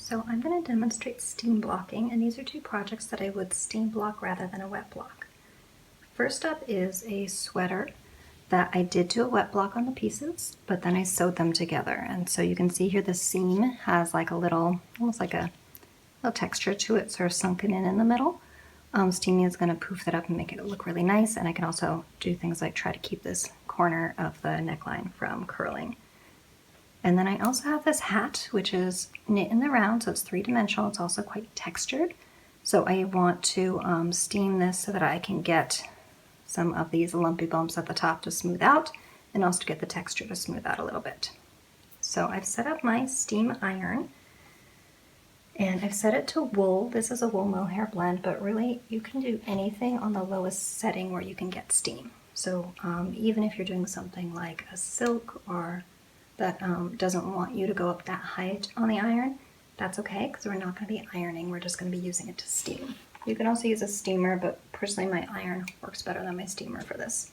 So I'm going to demonstrate steam blocking, and these are two projects that I would steam block rather than a wet block. First up is a sweater that I did do a wet block on the pieces, but then I sewed them together. And so you can see here the seam has like a little, almost like a little texture to it, sort of sunken in the middle. Steaming is going to poof that up and make it look really nice, and I can also do things like try to keep this corner of the neckline from curling. And then I also have this hat, which is knit in the round, so it's three-dimensional. It's also quite textured. So I want to steam this so that I can get some of these lumpy bumps at the top to smooth out, and also to get the texture to smooth out a little bit. So I've set up my steam iron, and I've set it to wool. This is a wool mohair blend, but really you can do anything on the lowest setting where you can get steam. So even if you're doing something like a silk or that doesn't want you to go up that height on the iron, that's okay, because we're not going to be ironing, we're just going to be using it to steam. You can also use a steamer, but personally my iron works better than my steamer for this.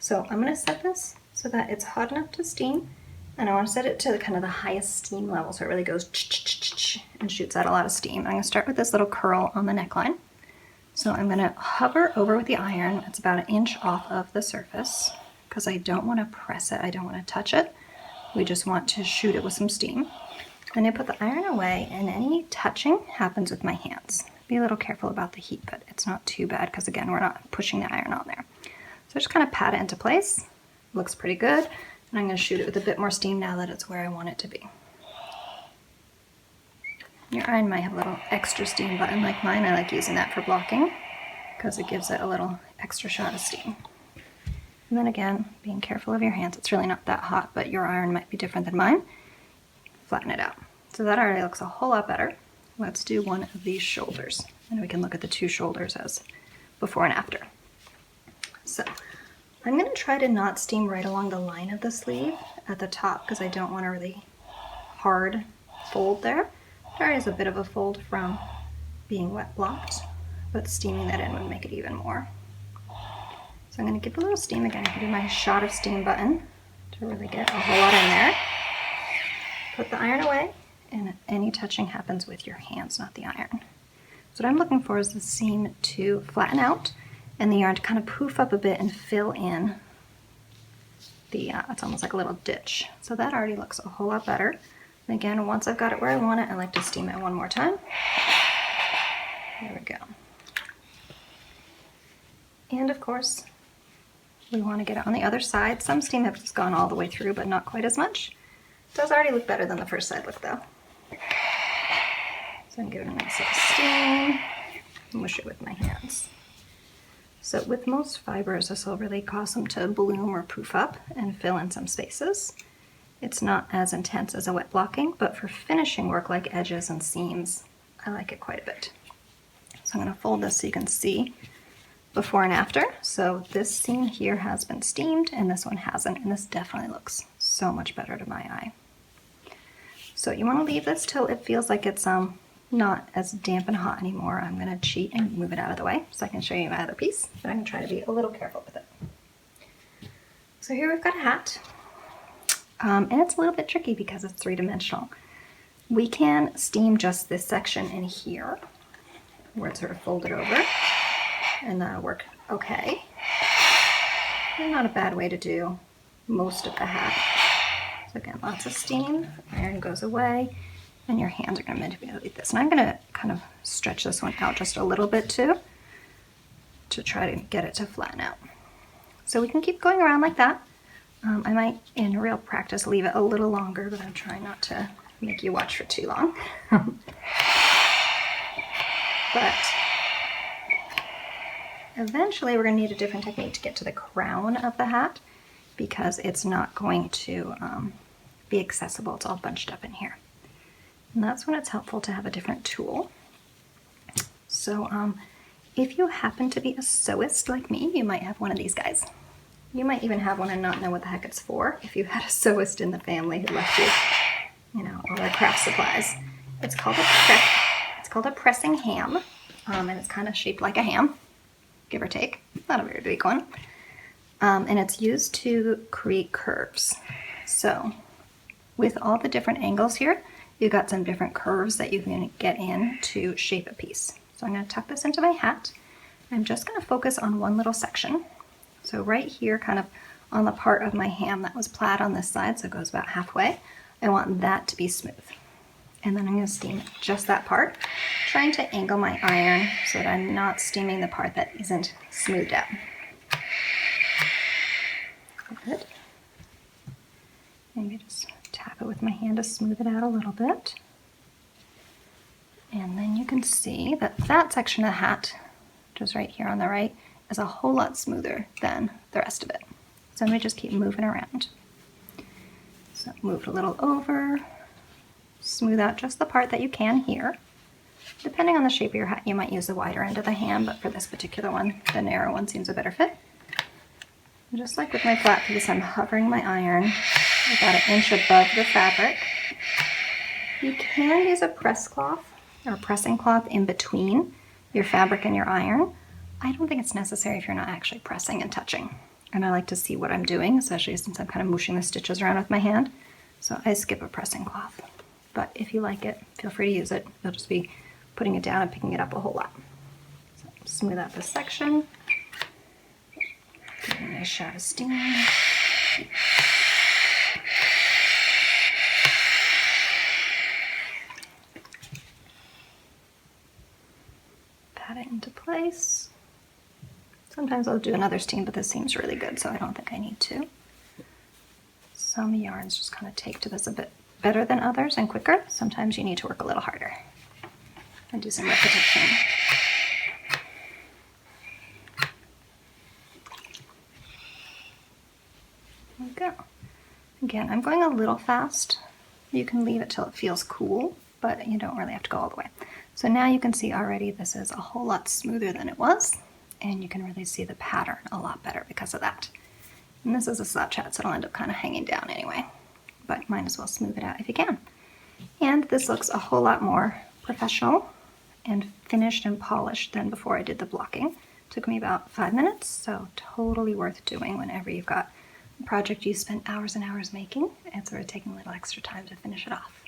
So I'm going to set this so that it's hot enough to steam, and I want to set it to kind of the highest steam level so it really goes ch-ch-ch-ch and shoots out a lot of steam. I'm going to start with this little curl on the neckline. So I'm going to hover over with the iron. It's about 1 inch off of the surface because I don't want to press it, I don't want to touch it. We just want to shoot it with some steam. Then I put the iron away, and any touching happens with my hands. Be a little careful about the heat, but it's not too bad because again, we're not pushing the iron on there. So just kind of pat it into place. Looks pretty good. And I'm going to shoot it with a bit more steam now that it's where I want it to be. Your iron might have a little extra steam button like mine. I like using that for blocking because it gives it a little extra shot of steam. And then again, being careful of your hands. It's really not that hot, but your iron might be different than mine. Flatten it out. So that already looks a whole lot better. Let's do one of these shoulders, and we can look at the two shoulders as before and after. So I'm going to try to not steam right along the line of the sleeve at the top because I don't want a really hard fold there. There is a bit of a fold from being wet blocked, but steaming that in would make it even more. So I'm going to give a little steam again. I can do my shot of steam button to really get a whole lot in there. Put the iron away, and any touching happens with your hands, not the iron. So what I'm looking for is the seam to flatten out and the yarn to kind of poof up a bit and fill in the, it's almost like a little ditch. So that already looks a whole lot better. And again, once I've got it where I want it, I like to steam it one more time. There we go. And of course, we want to get it on the other side. Some steam have just gone all the way through, but not quite as much. It does already look better than the first side look though. So I'm giving it a nice little steam, and mush it with my hands. So with most fibers, this will really cause them to bloom or poof up and fill in some spaces. It's not as intense as a wet blocking, but for finishing work like edges and seams, I like it quite a bit. So I'm going to fold this so you can see before and after. So this seam here has been steamed and this one hasn't, and this definitely looks so much better to my eye. So you want to leave this till it feels like it's not as damp and hot anymore. I'm going to cheat and move it out of the way so I can show you my other piece, but I'm going to try to be a little careful with it. So here we've got a hat, and it's a little bit tricky because it's three-dimensional. We can steam just this section in here where it's sort of folded over, and that'll work okay. And not a bad way to do most of the hat. So again, lots of steam, iron goes away, and your hands are going to manipulate this. And I'm going to kind of stretch this one out just a little bit too, to try to get it to flatten out. So we can keep going around like that. I might, in real practice, leave it a little longer, but I'm trying not to make you watch for too long. But eventually we're going to need a different technique to get to the crown of the hat because it's not going to be accessible. It's all bunched up in here. And that's when it's helpful to have a different tool. So if you happen to be a sewist like me, you might have one of these guys. You might even have one and not know what the heck it's for if you had a sewist in the family who left you, all their craft supplies. It's called a pressing ham, and it's kind of shaped like a ham, give or take. Not a very big one. And it's used to create curves. So with all the different angles here, you've got some different curves that you can get in to shape a piece. So I'm going to tuck this into my hat. I'm just going to focus on one little section. So right here, kind of on the part of my ham that was plaid on this side, so it goes about halfway, I want that to be smooth. And then I'm going to steam just that part, trying to angle my iron so that I'm not steaming the part that isn't smoothed out. Good. Maybe just tap it with my hand to smooth it out a little bit. And then you can see that that section of the hat, which is right here on the right, is a whole lot smoother than the rest of it. So I'm going to just keep moving around. So move a little over, smooth out just the part that you can here. Depending on the shape of your hat, you might use the wider end of the ham, but for this particular one, the narrow one seems a better fit. And just like with my flat piece, I'm hovering my iron about 1 inch above the fabric. You can use a press cloth or pressing cloth in between your fabric and your iron. I don't think it's necessary if you're not actually pressing and touching. And I like to see what I'm doing, especially since I'm kind of mushing the stitches around with my hand. So I skip a pressing cloth. But if you like it, feel free to use it. You'll just be putting it down and picking it up a whole lot. So smooth out this section. Give it a nice shot of steam. Pat it into place. Sometimes I'll do another steam, but this seems really good, so I don't think I need to. Some yarns just kind of take to this a bit better than others and quicker. Sometimes you need to work a little harder and do some repetition. There we go. Again, I'm going a little fast. You can leave it till it feels cool, but you don't really have to go all the way. So now you can see already this is a whole lot smoother than it was, and you can really see the pattern a lot better because of that. And this is a slouch hat, so it'll end up kind of hanging down anyway, but might as well smooth it out if you can. And this looks a whole lot more professional and finished and polished than before I did the blocking. It took me about 5 minutes, so totally worth doing whenever you've got a project you spent hours and hours making and sort of taking a little extra time to finish it off.